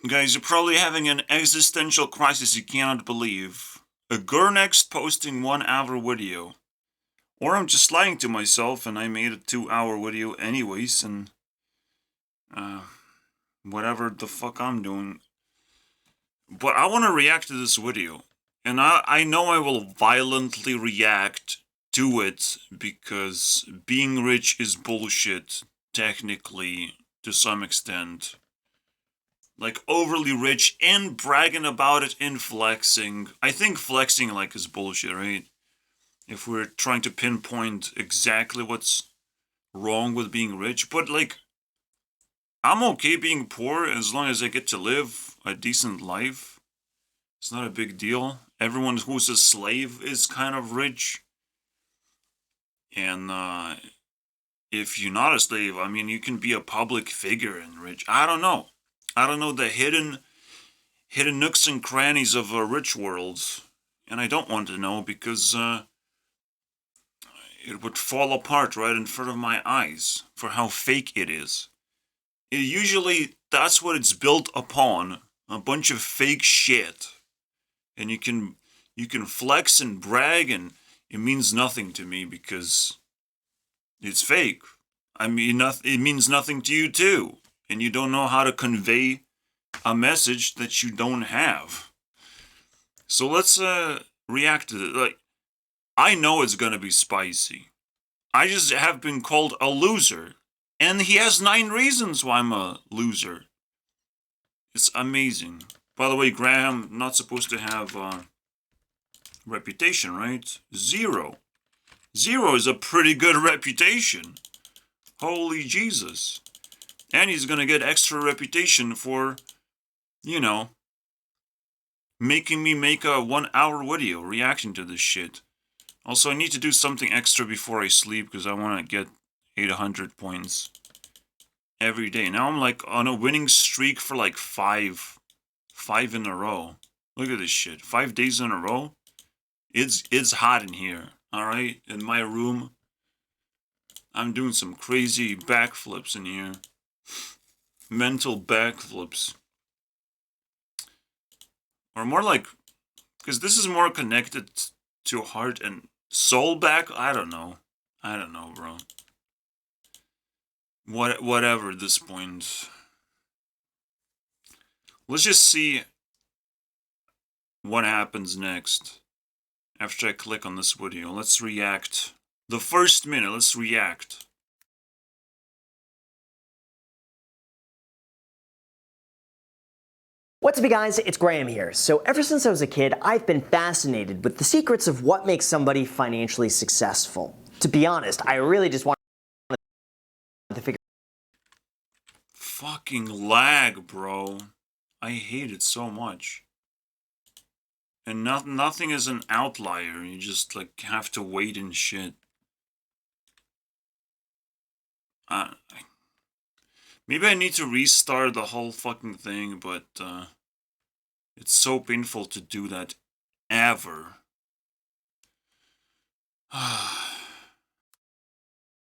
Guys, you're probably having an existential crisis you cannot believe. A Gurunext posting 1 hour video. Or I'm just lying to myself and I made a 2 hour video anyways and uh, whatever the fuck I'm doing. But I want to react to this video. And I know I will violently react to it because being rich is bullshit, technically, to some extent. Like, overly rich and bragging about it and flexing. I think flexing, like, is bullshit, right? If we're trying to pinpoint exactly what's wrong with being rich. But, like, I'm okay being poor as long as I get to live a decent life. It's not a big deal. Everyone who's a slave is kind of rich. And, if you're not a slave, I mean, you can be a public figure and rich. I don't know. I don't know the hidden nooks and crannies of a rich world. And I don't want to know because, it would fall apart right in front of my eyes for how fake it is. Usually, that's what it's built upon. A bunch of fake shit. And you can flex and brag and it means nothing to me because it's fake. I mean, it means nothing to you too. And you don't know how to convey a message that you don't have. So let's react to it. Like, I know it's gonna be spicy. I just have been called a loser. And he has 9 reasons why I'm a loser. It's amazing. By the way, Graham, not supposed to have reputation, right? 0. 0 is a pretty good reputation. Holy Jesus. And he's gonna get extra reputation for, you know, making me make a 1 hour video reacting to this shit. Also, I need to do something extra before I sleep because I want to get 800 points every day. Now I'm like on a winning streak for like 5 in a row. Look at this shit. 5 days in a row. It's hot in here. All right, in my room. I'm doing some crazy backflips in here. Mental backflips. Or more like, because this is more connected to heart and soul back. I don't know, bro. Whatever at this point. Let's just see what happens next after I click on this video. Let's react. The first minute, let's react. What's up, you guys? It's Graham here. So ever since I was a kid, I've been fascinated with the secrets of what makes somebody financially successful. To be honest, I really just want to figure Fucking lag, bro. I hate it so much. And nothing is an outlier. You just like have to wait and shit. Maybe I need to restart the whole fucking thing, but it's so painful to do that ever.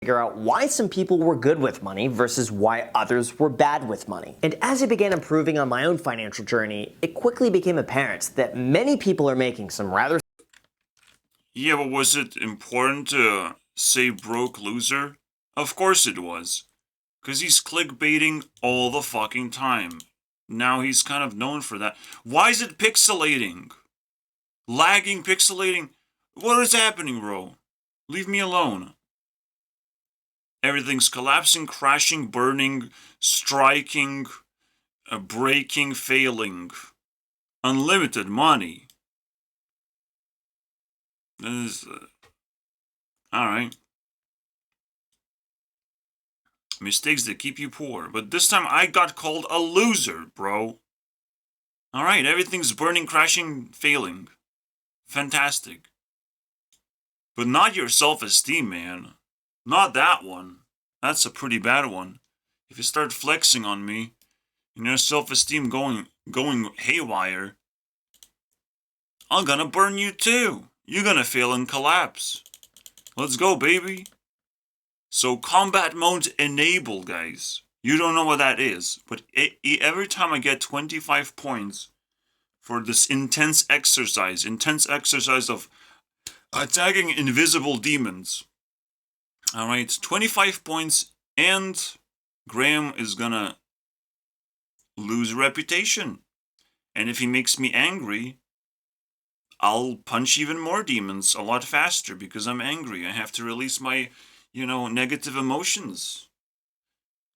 out why some people were good with money versus why others were bad with money. And as I began improving on my own financial journey, it quickly became apparent that many people are making some rather Yeah, but was it important to say broke loser? Of course it was. Because he's clickbaiting all the fucking time. Now he's kind of known for that. Why is it pixelating? Lagging, pixelating? What is happening, bro? Leave me alone. Everything's collapsing, crashing, burning, striking, breaking, failing. Unlimited money. This is, alright. Mistakes that keep you poor. But this time I got called a loser, bro. Alright, everything's burning, crashing, failing. Fantastic. But not your self-esteem, man. Not that one. That's a pretty bad one. If you start flexing on me, and your self-esteem going haywire, I'm gonna burn you too. You're gonna fail and collapse. Let's go, baby. So combat mode enable, guys. You don't know what that is, but every time I get 25 points for this intense exercise of attacking invisible demons. Alright, 25 points, and Graham is gonna lose reputation. And if he makes me angry, I'll punch even more demons a lot faster because I'm angry. I have to release my, negative emotions.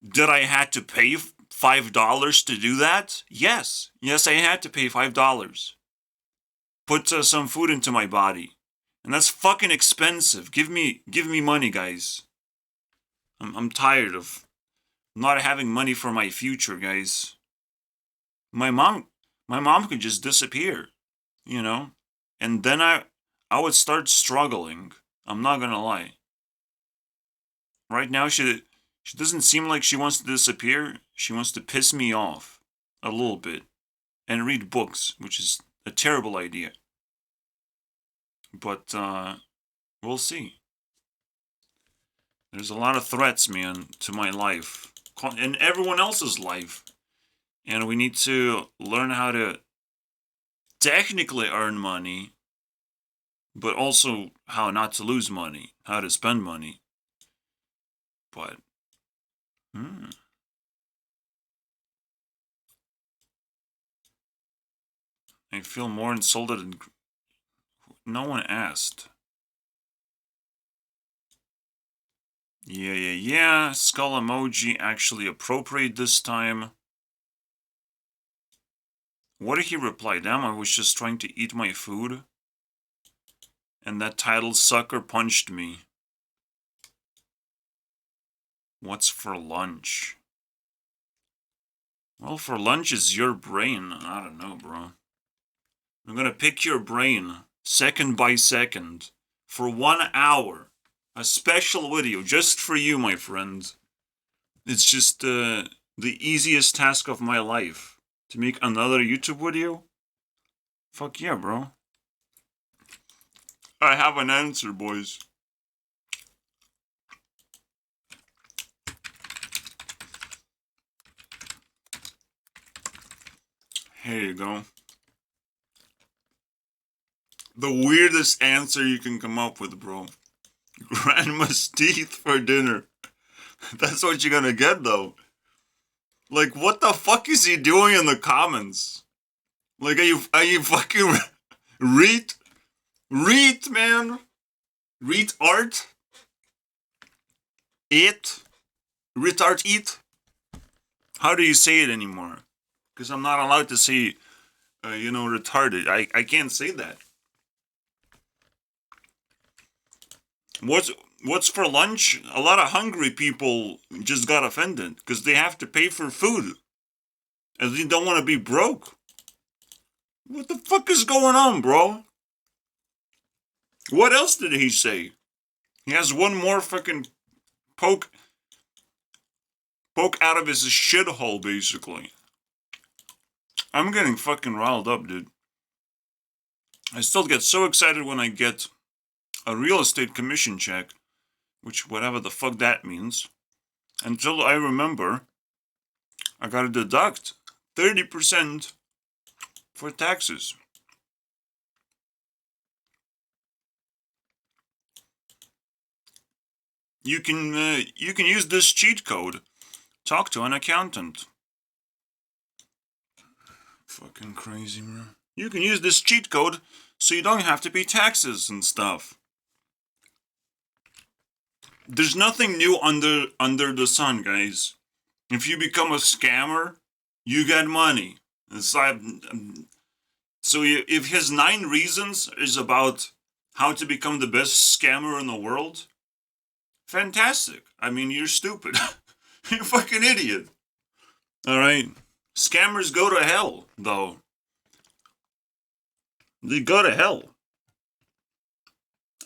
Did I had to pay $5 to do that? Yes. Yes, I had to pay $5. Put some food into my body. And that's fucking expensive. Give me money, guys. I'm tired of not having money for my future, guys. My mom could just disappear, and then I would start struggling. I'm not gonna lie. Right now, she doesn't seem like she wants to disappear. She wants to piss me off a little bit and read books, which is a terrible idea. But we'll see. There's a lot of threats, man, to my life and everyone else's life. And we need to learn how to technically earn money, but also how not to lose money, how to spend money. But, I feel more insulted than no one asked. Yeah. Skull emoji actually appropriate this time. What did he reply? Damn, I was just trying to eat my food. And that title sucker punched me. What's for lunch? Well, for lunch is your brain. I don't know, bro. I'm gonna pick your brain second by second for 1 hour. A special video just for you, my friend. It's just the easiest task of my life. To make another YouTube video? Fuck yeah, bro. I have an answer, boys. Here you go. The weirdest answer you can come up with, bro. Grandma's teeth for dinner. That's what you're gonna get, though. Like, what the fuck is he doing in the comments? Like, are you fucking read, man? Read art? It? Retard eat? How do you say it anymore? Because I'm not allowed to say, retarded. I can't say that. What's for lunch? A lot of hungry people just got offended because they have to pay for food. And they don't want to be broke. What the fuck is going on, bro? What else did he say? He has one more fucking poke out of his shithole, basically. I'm getting fucking riled up, dude. I still get so excited when I get a real estate commission check, which whatever the fuck that means, until I remember I gotta deduct 30% for taxes. You can use this cheat code. Talk to an accountant. Fucking crazy, bro. You can use this cheat code so you don't have to pay taxes and stuff. There's nothing new under the sun, guys. If you become a scammer, you get money. It's like, so if his 9 reasons is about how to become the best scammer in the world, fantastic. I mean, you're stupid. You're a fucking idiot. Alright? Scammers go to hell, though. They go to hell.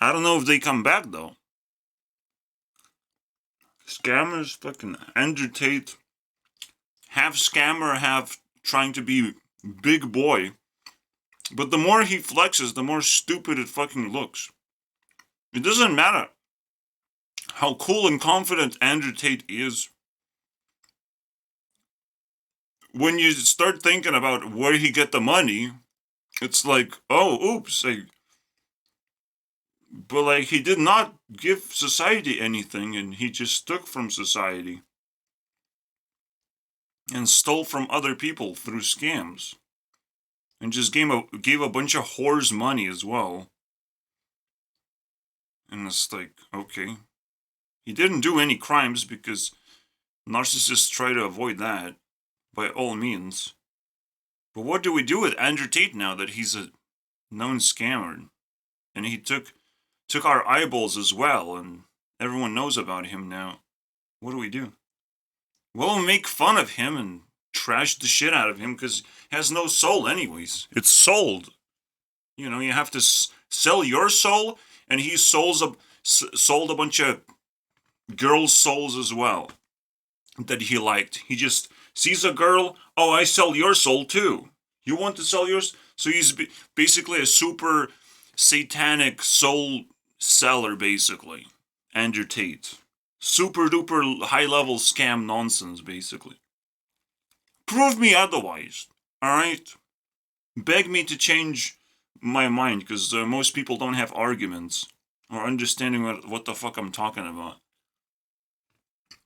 I don't know if they come back, though. Scammers, fucking Andrew Tate. Half scammer, half trying to be big boy. But the more he flexes, the more stupid it fucking looks. It doesn't matter how cool and confident Andrew Tate is. when you start thinking about where he get the money, it's like, oh, oops. But like, he did not give society anything, and he just took from society and stole from other people through scams, and just gave a bunch of whores money as well. And it's like, okay, he didn't do any crimes because narcissists try to avoid that by all means. But what do we do with Andrew Tate now that he's a known scammer, and he took our eyeballs as well, and everyone knows about him now? What do we do? Well, we'll make fun of him and trash the shit out of him because he has no soul anyways. It's sold. You know, you have to sell your soul, and he sold a bunch of girls' souls as well that he liked. He just sees a girl, oh, I sell your soul too. You want to sell yours? So he's basically a super satanic soul seller, basically. Andrew Tate. Super duper high level scam nonsense, basically. Prove me otherwise, alright? Beg me to change my mind, because most people don't have arguments or understanding what the fuck I'm talking about.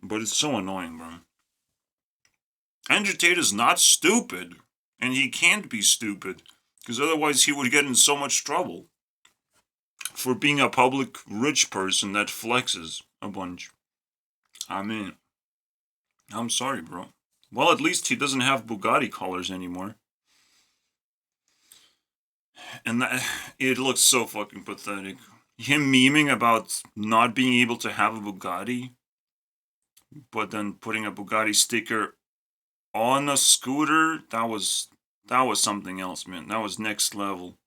But it's so annoying, bro. Andrew Tate is not stupid, and he can't be stupid, because otherwise he would get in so much trouble for being a public rich person that flexes a bunch. I mean, I'm sorry, bro. Well, at least he doesn't have Bugatti collars anymore. And it looks so fucking pathetic. Him memeing about not being able to have a Bugatti, but then putting a Bugatti sticker on a scooter, that was something else, man. That was next level.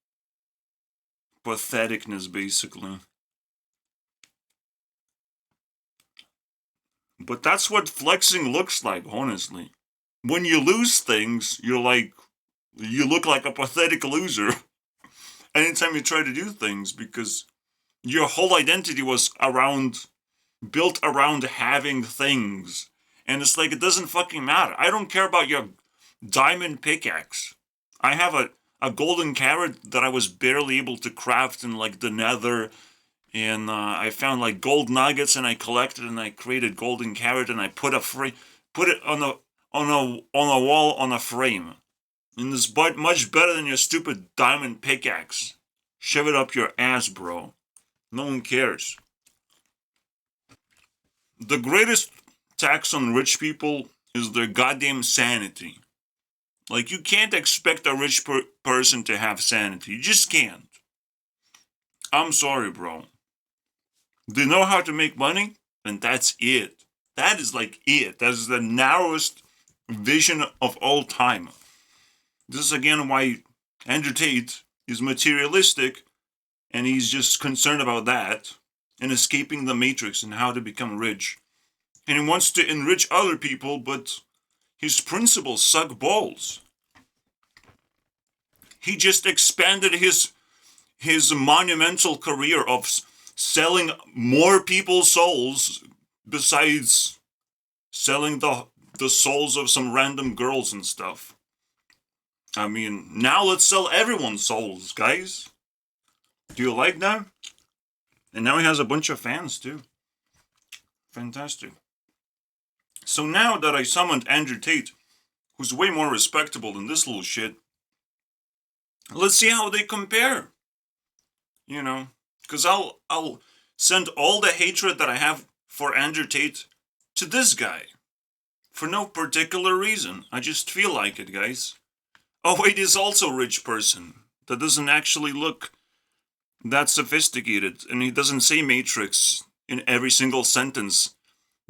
Patheticness, basically. But that's what flexing looks like, honestly. When you lose things, you look like a pathetic loser. Anytime you try to do things, because your whole identity was built around having things. And it's like, it doesn't fucking matter. I don't care about your diamond pickaxe. I have a golden carrot that I was barely able to craft in like the nether. And I found like gold nuggets, and I collected, and I created golden carrot, and I put it on a wall on a frame. And it's much better than your stupid diamond pickaxe. Shove it up your ass, bro. No one cares. The greatest tax on rich people is their goddamn sanity. Like, you can't expect a rich person to have sanity. You just can't. I'm sorry, bro. They know how to make money, and that's it. That is like it. That is the narrowest vision of all time. This is again why Andrew Tate is materialistic, and he's just concerned about that and escaping the matrix and how to become rich. And he wants to enrich other people, but his principles suck balls. He just expanded his monumental career of selling more people's souls besides selling the souls of some random girls and stuff. I mean, now let's sell everyone's souls, guys. Do you like that? And now he has a bunch of fans too. Fantastic. So now that I summoned Andrew Tate, who's way more respectable than this little shit, let's see how they compare. You know, because I'll send all the hatred that I have for Andrew Tate to this guy. For no particular reason. I just feel like it, guys. Oh wait, he's also a rich person. That doesn't actually look that sophisticated. And he doesn't say Matrix in every single sentence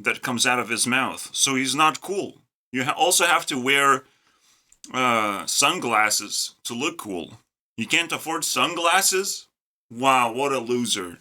that comes out of his mouth. So he's not cool. You also have to wear sunglasses to look cool. You can't afford sunglasses? Wow, what a loser.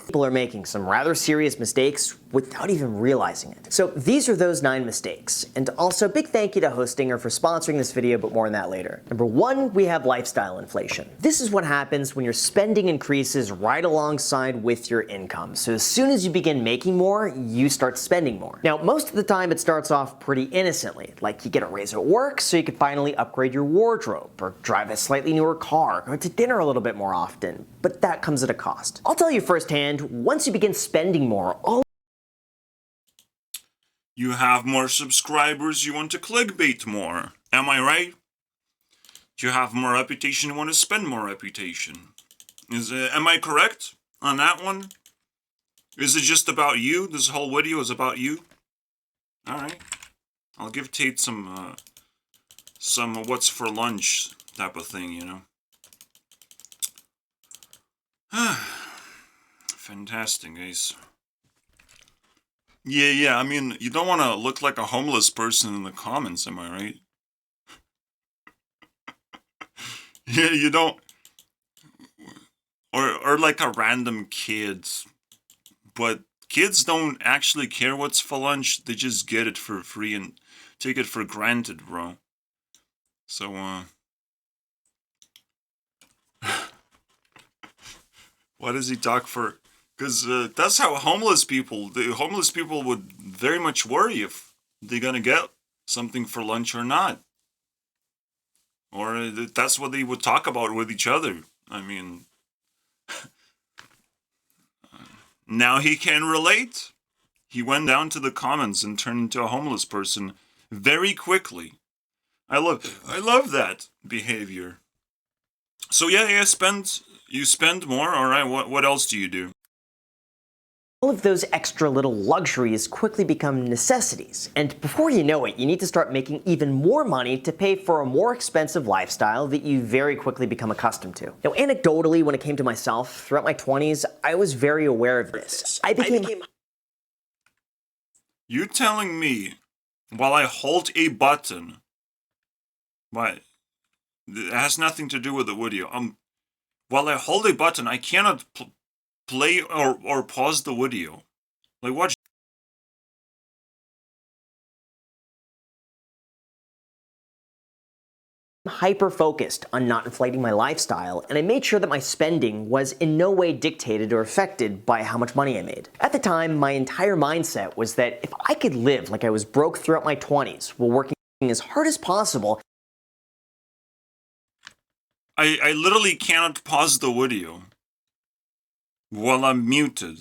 People are making some rather serious mistakes without even realizing it. So these are those 9 mistakes. And also big thank you to Hostinger for sponsoring this video, but more on that later. Number 1, we have lifestyle inflation. This is what happens when your spending increases right alongside with your income. So as soon as you begin making more, you start spending more. Now, most of the time it starts off pretty innocently, like you get a raise at work so you can finally upgrade your wardrobe, or drive a slightly newer car, go to dinner a little bit more often, but that comes at a cost. I'll tell you firsthand, once you begin spending more, all You have more subscribers, you want to clickbait more. Am I right? You have more reputation, you want to spend more reputation. Am I correct on that one? Is it just about you? This whole video is about you? Alright. I'll give Tate some what's for lunch type of thing, you know. Fantastic, guys. Yeah, I mean, you don't want to look like a homeless person in the comments, am I right? Yeah, you don't... Or like a random kid. But kids don't actually care what's for lunch, they just get it for free and take it for granted, bro. So, why does he talk for... Because that's how the homeless people would very much worry if they're gonna get something for lunch or not. Or that's what they would talk about with each other. I mean, now he can relate. He went down to the comments and turned into a homeless person very quickly. I love that behavior. So yeah, you spend more, alright, what else do you do? all of those extra little luxuries quickly become necessities. And before you know it, you need to start making even more money to pay for a more expensive lifestyle that you very quickly become accustomed to. Now, anecdotally, when it came to myself, throughout my 20s, I was very aware of this. I became... You telling me, while I hold a button, but it has nothing to do with the video, while I hold a button, I cannot play or pause the video. Like, what? hyper-focused on not inflating my lifestyle, and I made sure that my spending was in no way dictated or affected by how much money I made. At the time, my entire mindset was that if I could live like I was broke throughout my 20s while working as hard as possible, I literally cannot pause the video while I'm muted.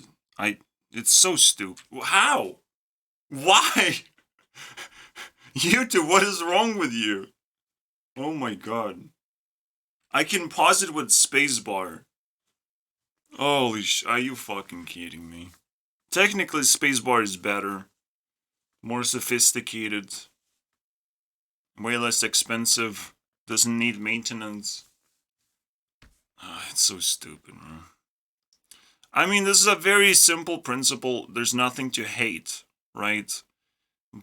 It's so stupid. How? Why? YouTube, what is wrong with you? Oh my god. I can pause it with spacebar. Holy are you fucking kidding me? Technically, spacebar is better. More sophisticated. Way less expensive. Doesn't need maintenance. It's so stupid, man. I mean, this is a very simple principle. There's nothing to hate, right?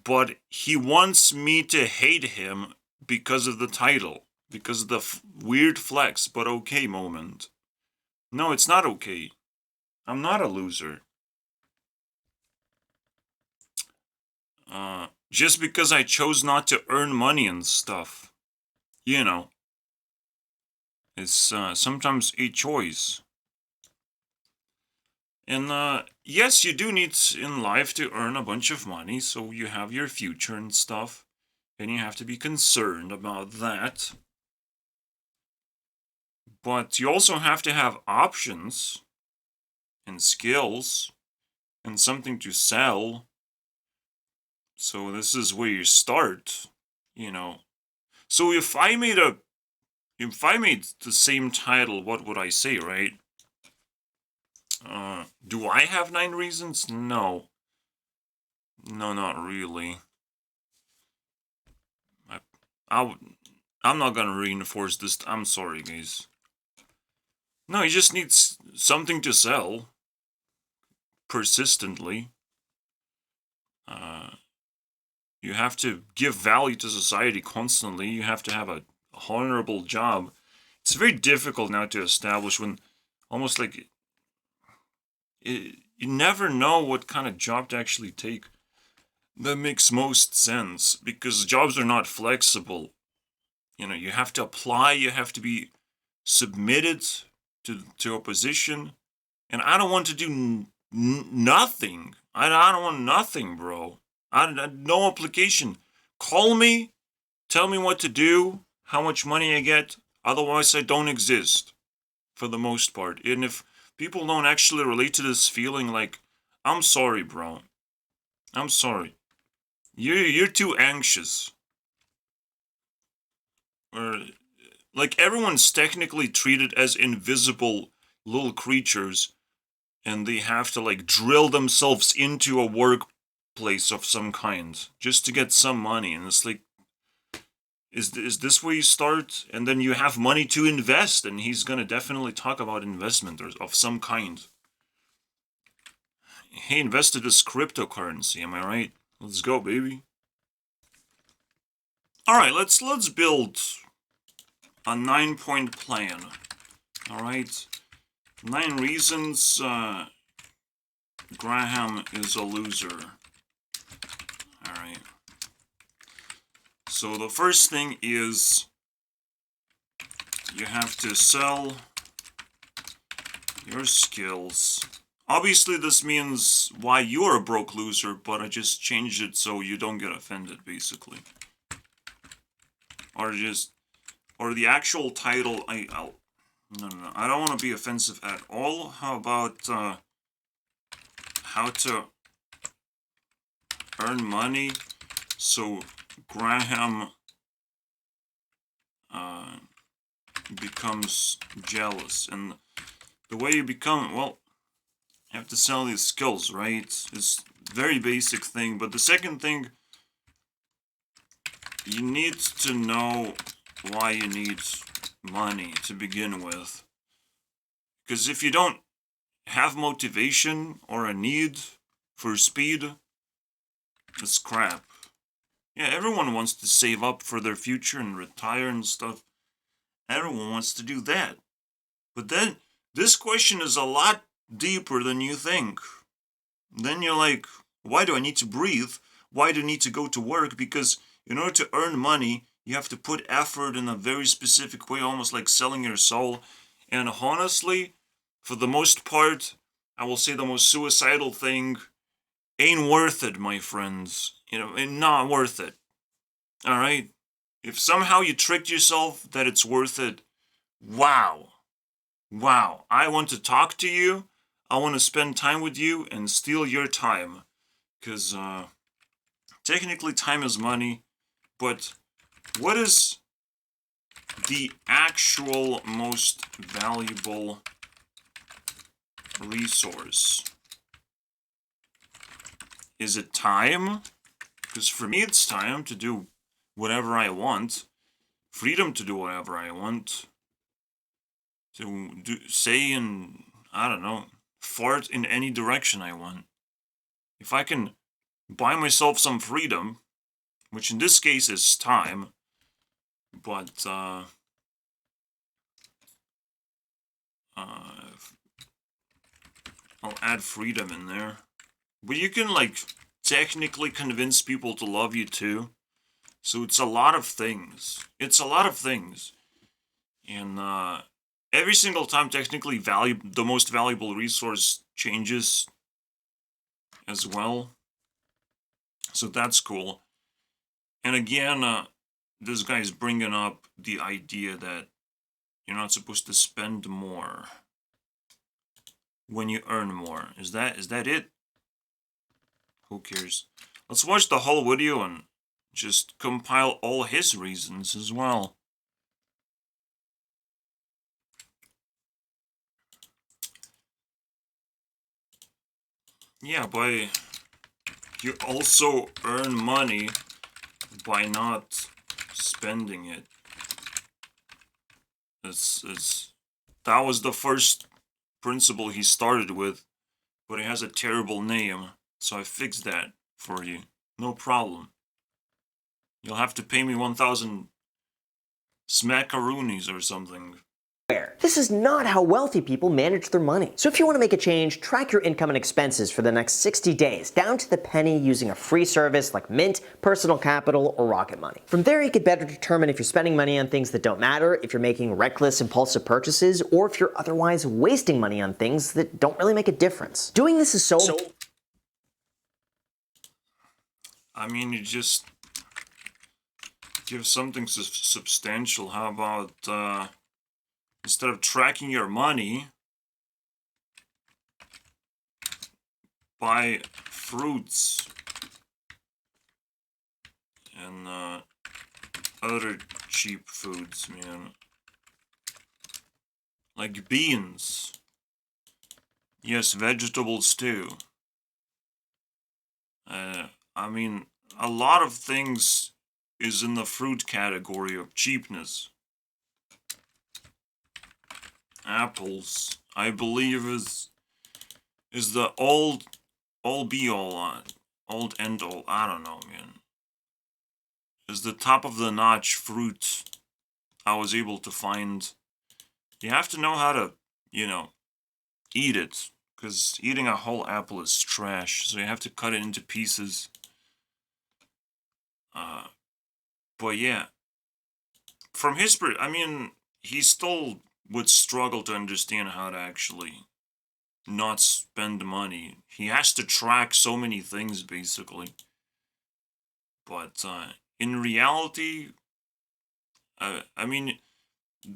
But he wants me to hate him because of the title. Because of the weird flex, but okay moment. No, it's not okay. I'm not a loser. Just because I chose not to earn money and stuff. You know. It's sometimes a choice. And yes, you do need in life to earn a bunch of money, so you have your future and stuff. And you have to be concerned about that. But you also have to have options and skills and something to sell. So this is where you start, you know. So if I made the same title, what would I say, right? Do I have 9 reasons? No. No, not really. I'm not gonna reinforce this. I'm sorry, guys. No, he just needs something to sell. Persistently. You have to give value to society constantly. You have to have a honorable job. It's very difficult now to establish when almost like you never know what kind of job to actually take. That makes most sense, because jobs are not flexible. You know, you have to apply, you have to be submitted to a position, and I don't want to do nothing. I don't want nothing, bro. No application. Call me, tell me what to do, how much money I get, otherwise I don't exist, for the most part. And if people don't actually relate to this feeling, like, I'm sorry, bro. I'm sorry. You're too anxious. Or, like, everyone's technically treated as invisible little creatures, and they have to, like, drill themselves into a workplace of some kind just to get some money. And it's like, is this where you start? And then you have money to invest, and he's gonna definitely talk about investment or of some kind. He invested his cryptocurrency, am I right? Let's go, baby. Alright, let's build a 9-point plan. Alright. 9 reasons Graham is a loser. Alright. So the first thing is you have to sell your skills. Obviously this means why you're a broke loser, but I just changed it so you don't get offended, basically. Or the actual title, no, I don't want to be offensive at all. How about, how to earn money so Graham, becomes jealous. And the way you become, well, you have to sell these skills, right? It's a very basic thing. But the second thing, you need to know why you need money to begin with. Because if you don't have motivation or a need for speed, it's crap. Yeah, everyone wants to save up for their future and retire and stuff. Everyone wants to do that. But then, this question is a lot deeper than you think. Then you're like, why do I need to breathe? Why do I need to go to work? Because in order to earn money, you have to put effort in a very specific way, almost like selling your soul. And honestly, for the most part, I will say the most suicidal thing, ain't worth it, my friends. You know, ain't not worth it. Alright? If somehow you tricked yourself that it's worth it, wow. Wow. I want to talk to you. I want to spend time with you and steal your time. Because, technically time is money. But what is the actual most valuable resource? Is it time? Because for me it's time to do whatever I want. Freedom to do whatever I want. To say and, I don't know, fart in any direction I want. If I can buy myself some freedom, which in this case is time, but, I'll add freedom in there. But you can, like, technically convince people to love you too. So it's a lot of things. It's a lot of things. And, every single time, technically, the most valuable resource changes as well. So that's cool. And again, this guy's bringing up the idea that you're not supposed to spend more when you earn more. Is that it? Who cares? Let's watch the whole video and just compile all his reasons as well. Yeah, you also earn money by not spending it. That was the first principle he started with, but it has a terrible name, so I fixed that for you. No problem. You'll have to pay me 1,000 smackaroonies or something. This is not how wealthy people manage their money. So if you want to make a change, track your income and expenses for the next 60 days, down to the penny, using a free service like Mint, Personal Capital, or Rocket Money. From there, you could better determine if you're spending money on things that don't matter, if you're making reckless, impulsive purchases, or if you're otherwise wasting money on things that don't really make a difference. Doing this is so I mean, you just give something substantial. How about, instead of tracking your money, buy fruits and other cheap foods, man. Like beans. Yes, vegetables too. I mean, a lot of things is in the fruit category of cheapness. Apples, I believe, is the all be all on, old end all. I don't know, man. Is the top of the notch fruit I was able to find. You have to know how to, eat it, because eating a whole apple is trash. So you have to cut it into pieces. But yeah, from his I mean, he still would struggle to understand how to actually not spend money. He has to track so many things, basically. But in reality, I mean,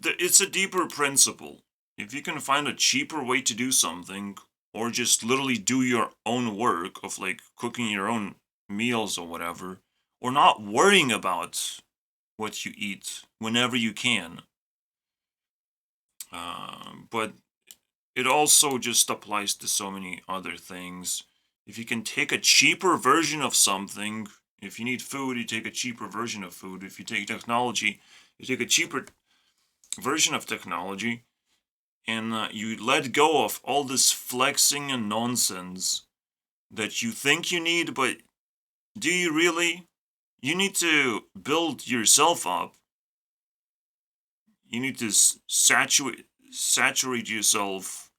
it's a deeper principle. If you can find a cheaper way to do something, or just literally do your own work of like cooking your own meals or whatever, or not worrying about what you eat whenever you can. But it also just applies to so many other things. If you can take a cheaper version of something, if you need food, you take a cheaper version of food. If you take technology, you take a cheaper version of technology. And you let go of all this flexing and nonsense that you think you need, but do you really? You need to build yourself up. You need to saturate yourself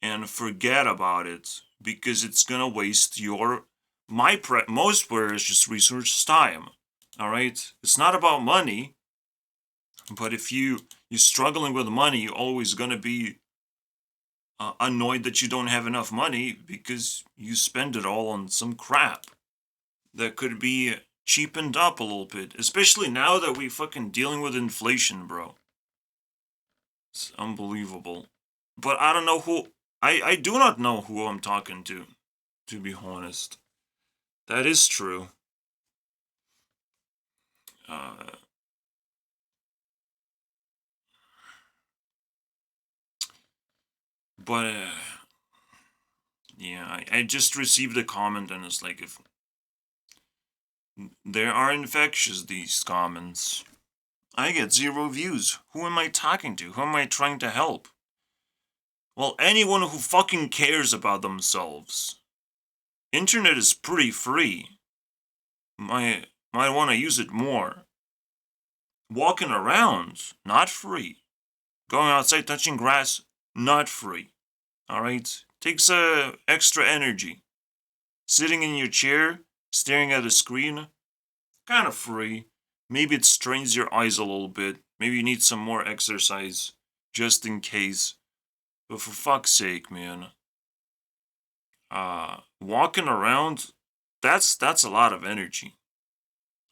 and forget about it, because it's gonna waste your most precious resource, time. All right, it's not about money, but if you're struggling with money, you're always gonna be annoyed that you don't have enough money because you spend it all on some crap that could be cheapened up a little bit, especially now that we fucking dealing with inflation, bro. It's unbelievable. But I don't know who, I do not know who I'm talking to be honest. That is true. Uh, but, yeah, I just received a comment and it's like, if there are infectious, these comments. I get 0 views. Who am I talking to? Who am I trying to help? Well, anyone who fucking cares about themselves. Internet is pretty free. Might want to use it more. Walking around, not free. Going outside, touching grass, not free. Alright? Takes extra energy. Sitting in your chair, staring at a screen, kind of free. Maybe it strains your eyes a little bit. Maybe you need some more exercise, just in case. But for fuck's sake, man. Walking around, that's a lot of energy.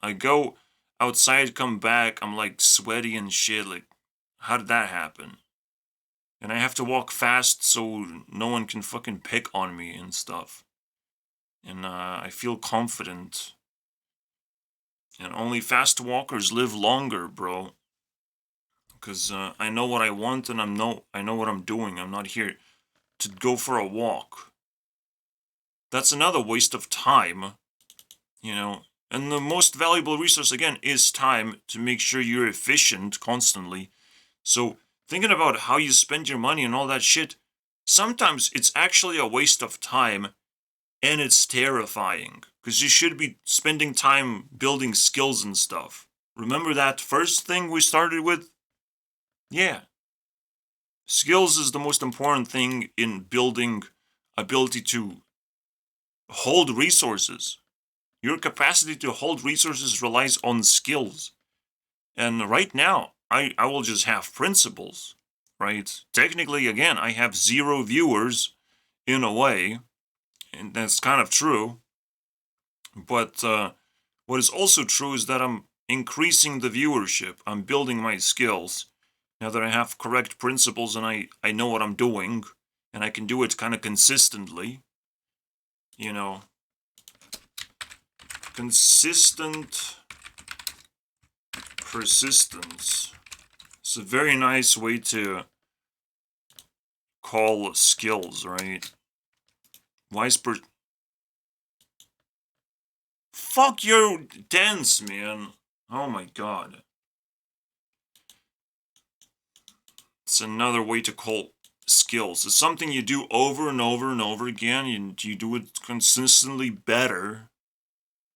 I go outside, come back, I'm like sweaty and shit. Like, how did that happen? And I have to walk fast so no one can fucking pick on me and stuff. And I feel confident. And only fast walkers live longer, bro. Because I know what I want and I know what I'm doing. I'm not here to go for a walk. That's another waste of time, And the most valuable resource, again, is time, to make sure you're efficient constantly. So thinking about how you spend your money and all that shit, sometimes it's actually a waste of time, and it's terrifying. Because you should be spending time building skills and stuff. Remember that first thing we started with? Yeah. Skills is the most important thing in building ability to hold resources. Your capacity to hold resources relies on skills. And right now, I will just have principles, right? Technically, again, I have 0 viewers in a way, and that's kind of true. But what is also true is that I'm increasing the viewership. I'm building my skills. Now that I have correct principles and I know what I'm doing, and I can do it kind of consistently, you know, consistent persistence. It's a very nice way to call skills, right? Fuck your dance, man. Oh my god. It's another way to call skills. It's something you do over and over and over again. You do it consistently better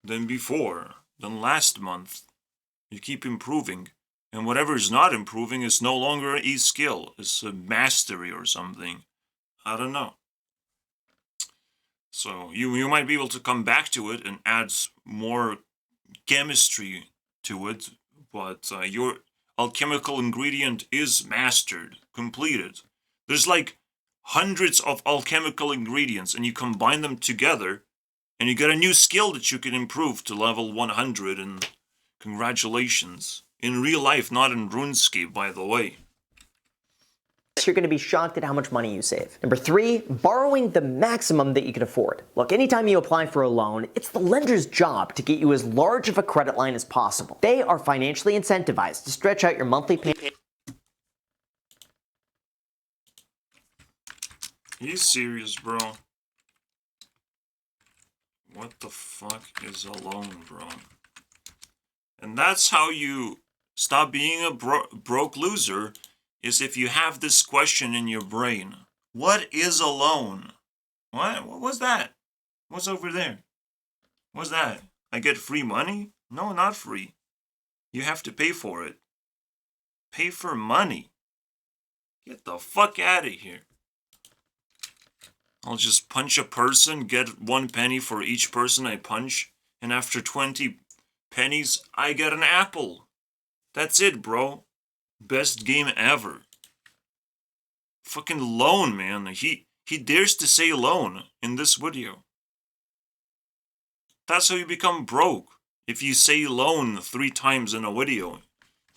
than before, than last month. You keep improving. And whatever is not improving is no longer a skill. It's a mastery or something. I don't know. So you might be able to come back to it and add more chemistry to it, but your alchemical ingredient is mastered, completed. There's like hundreds of alchemical ingredients, and you combine them together, and you get a new skill that you can improve to level 100, and congratulations. In real life, not in RuneScape, by the way. You're going to be shocked at how much money you save. Number 3, borrowing the maximum that you can afford. Look, anytime you apply for a loan, it's the lender's job to get you as large of a credit line as possible. They are financially incentivized to stretch out your monthly payment. Are you serious, bro? What the fuck is a loan, bro? And that's how you stop being a broke loser, is if you have this question in your brain. What is a loan? What was that? What's over there? What's that? I get free money? No, not free. You have to pay for it. Pay for money? Get the fuck out of here. I'll just punch a person, get 1 penny for each person I punch, and after 20 pennies, I get an apple. That's it, bro. Best game ever. Fucking loan, man. He dares to say loan in this video. That's how you become broke. If you say loan 3 times in a video,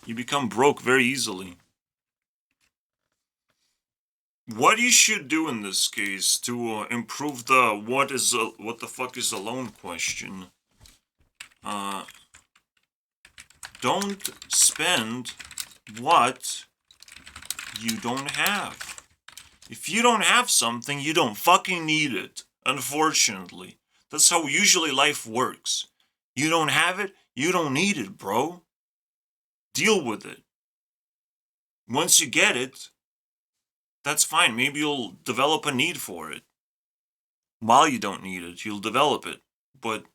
you become broke very easily. What you should do in this case to improve the what the fuck is a loan question, don't spend what you don't have. If you don't have something, you don't fucking need it, unfortunately. That's how usually life works. You don't have it, you don't need it, bro. Deal with it. Once you get it, that's fine. Maybe you'll develop a need for it. While you don't need it, you'll develop it. But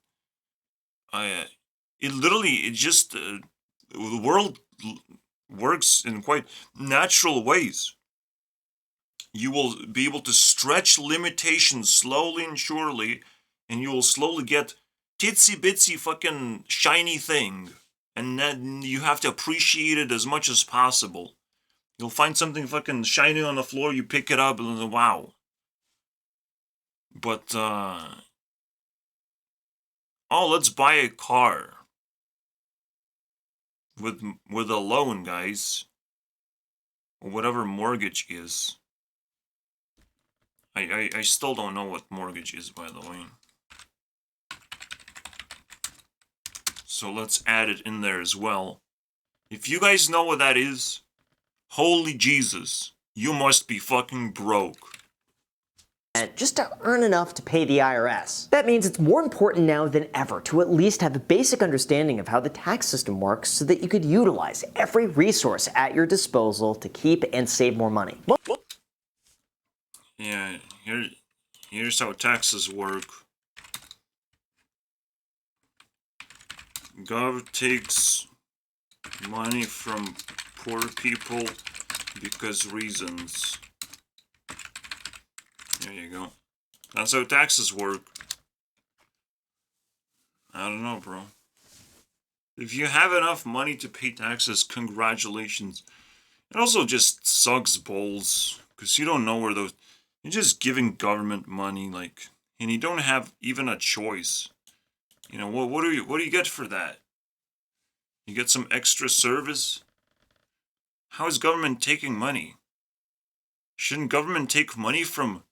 the world works in quite natural ways. You will be able to stretch limitations slowly and surely, and you will slowly get titsy bitsy fucking shiny thing. And then you have to appreciate it as much as possible. You'll find something fucking shiny on the floor, you pick it up, and wow. But, let's buy a car. With a loan, guys. Or whatever mortgage is. I still don't know what mortgage is, by the way. So let's add it in there as well. If you guys know what that is, holy Jesus, you must be fucking broke. Just to earn enough to pay the IRS. That means it's more important now than ever to at least have a basic understanding of how the tax system works so that you could utilize every resource at your disposal to keep and save more money. Yeah, here's how taxes work. Gov takes money from poor people because reasons. There you go. That's how taxes work. I don't know, bro. If you have enough money to pay taxes, congratulations. It also just sucks balls, because you don't know where those... You're just giving government money, like... And you don't have even a choice. You know, what do you get for that? You get some extra service? How is government taking money? Shouldn't government take money from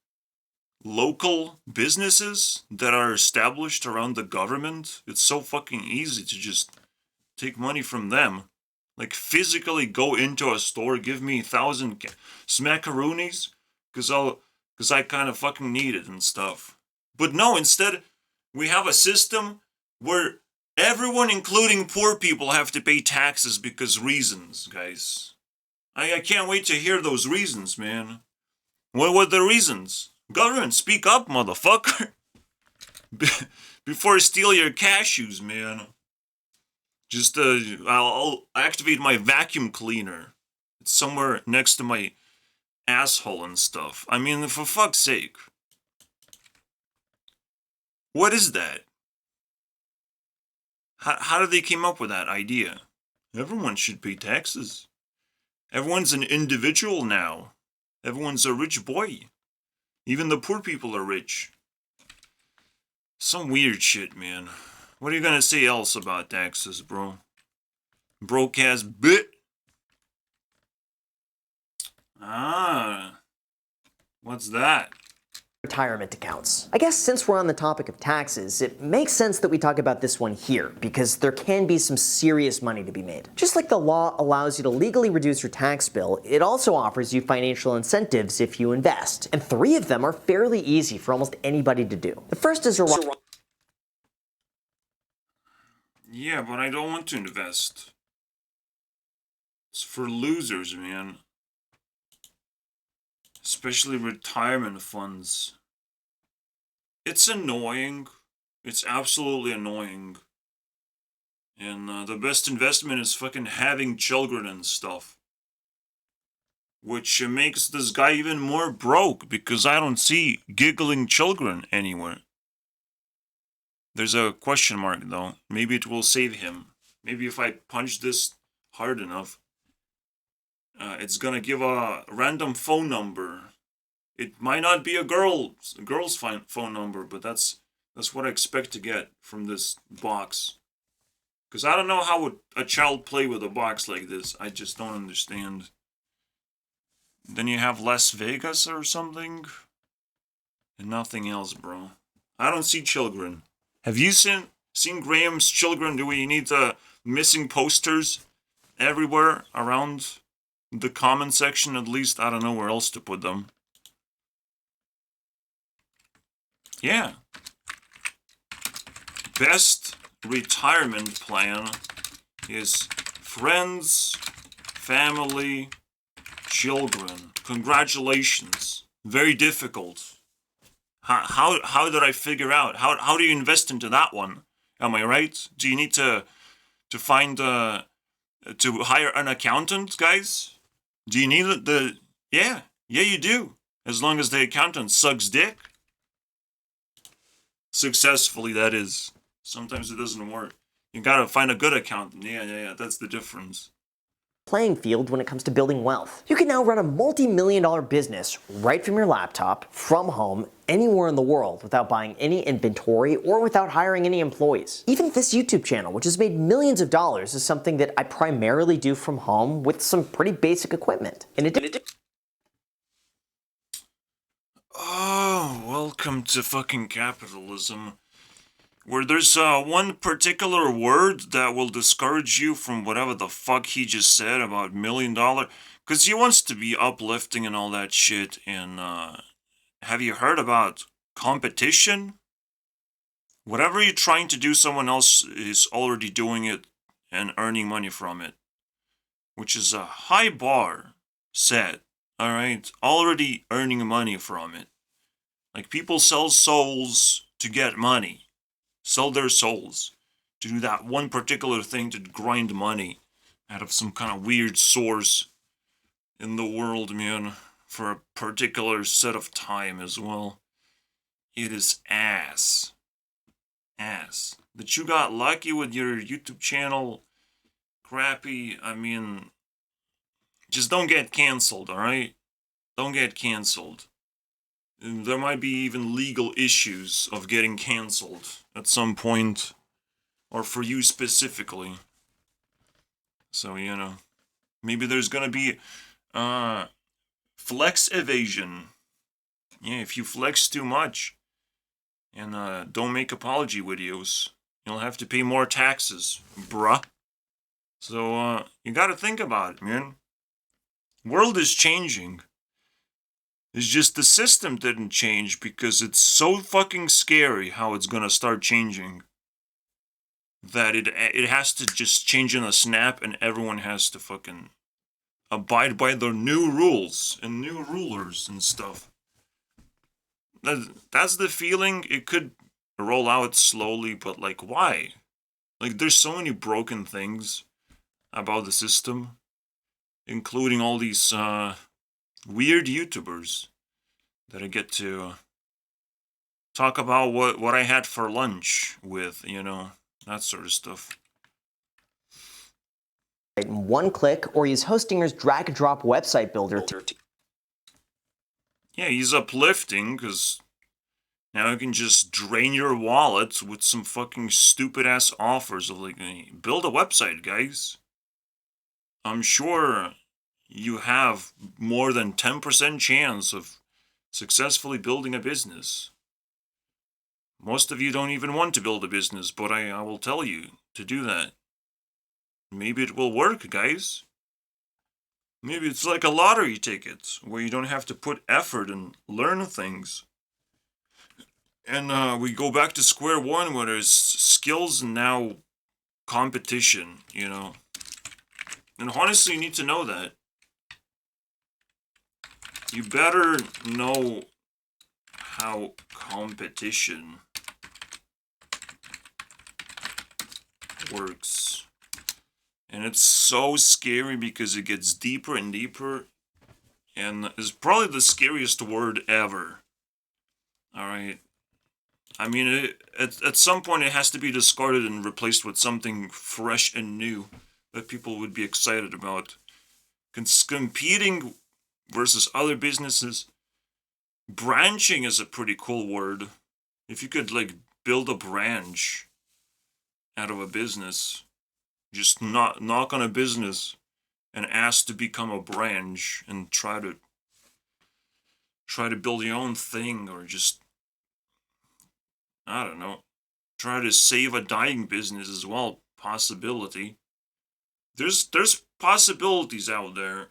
local businesses that are established around the government? It's so fucking easy to just take money from them. Like, physically go into a store, give me 1,000 smackaroonies, cause I kind of fucking need it and stuff. But no, instead, we have a system where everyone, including poor people, have to pay taxes because reasons, guys. I can't wait to hear those reasons, man. What were the reasons? Government, speak up, motherfucker. Before I steal your cashews, man. Just, I'll activate my vacuum cleaner. It's somewhere next to my asshole and stuff. I mean, for fuck's sake. What is that? How did they come up with that idea? Everyone should pay taxes. Everyone's an individual now. Everyone's a rich boy. Even the poor people are rich. Some weird shit, man. What are you gonna say else about taxes, bro? Broke ass bit. Ah. What's that? Retirement accounts. I guess since we're on the topic of taxes, it makes sense that we talk about this one here, because there can be some serious money to be made. Just like the law allows you to legally reduce your tax bill, it also offers you financial incentives if you invest. And 3 of them are fairly easy for almost anybody to do. The first is a Yeah, but I don't want to invest. It's for losers, man. Especially retirement funds. It's annoying. It's absolutely annoying. And the best investment is fucking having children and stuff. Which makes this guy even more broke, because I don't see giggling children anywhere. There's a question mark, though. Maybe it will save him. Maybe if I punch this hard enough, it's gonna give a random phone number. It might not be a girl's phone number, but that's what I expect to get from this box. Because I don't know how would a child play with a box like this. I just don't understand. Then you have Las Vegas or something? And nothing else, bro. I don't see children. Have you seen Graham's children? Do we need missing posters everywhere around the comment section? At least I don't know where else to put them. Yeah. Best retirement plan is friends, family, children. Congratulations. Very difficult. How did I figure out? How do you invest into that one? Am I right? Do you need to find to hire an accountant, guys? Do you need yeah you do. As long as the accountant sucks dick. Successfully, that is. Sometimes it doesn't work. You gotta find a good accountant. Yeah, that's the difference. Playing field when it comes to building wealth. You can now run a multi-million-dollar business right from your laptop, from home, anywhere in the world without buying any inventory or without hiring any employees. Even this YouTube channel, which has made millions of dollars, is something that I primarily do from home with some pretty basic equipment. Oh, welcome to fucking capitalism. Where there's one particular word that will discourage you from whatever the fuck he just said about $1 million. Because he wants to be uplifting and all that shit. And have you heard about competition? Whatever you're trying to do, someone else is already doing it and earning money from it. Which is a high bar set. Alright? Already earning money from it. Like, people sell souls to get money. Sell their souls to do that one particular thing to grind money out of some kind of weird source. in the world, man, for a particular set of time as well. It is ass. Ass. That you got lucky with your YouTube channel, crappy, I mean, just don't get canceled, alright? Don't get canceled. There might be even legal issues of getting canceled at some point, or for you specifically. So, you know, maybe there's gonna be, flex evasion. Yeah, if you flex too much and don't make apology videos, you'll have to pay more taxes, bruh. So, you gotta think about it, man. World is changing. It's just the system didn't change because it's so fucking scary how it's gonna start changing. That it has to just change in a snap and everyone has to fucking abide by their new rules and new rulers and stuff. That's the feeling. It could roll out slowly, but like, why? Like, there's so many broken things about the system, including all these weird YouTubers that I get to talk about what I had for lunch with, you know, that sort of stuff. In one click, or use Hostinger's drag and drop website builder to Yeah, he's uplifting because now you can just drain your wallet with some fucking stupid ass offers of like, hey, build a website, guys. I'm sure you have more than 10% chance of successfully building a business. Most of you don't even want to build a business, but I will tell you to do that. Maybe it will work, guys. Maybe it's like a lottery ticket, where you don't have to put effort and learn things. And we go back to square one, where there's skills and now competition, you know. And honestly, you need to know that. You better know how competition works. And it's so scary because it gets deeper and deeper, and is probably the scariest word ever. Alright? I mean, at some point it has to be discarded and replaced with something fresh and new that people would be excited about. Competing versus other businesses. Branching is a pretty cool word. If you could, like, build a branch out of a business, just knock on a business and ask to become a branch and try to build your own thing, or just, I don't know, try to save a dying business as well. Possibility. There's possibilities out there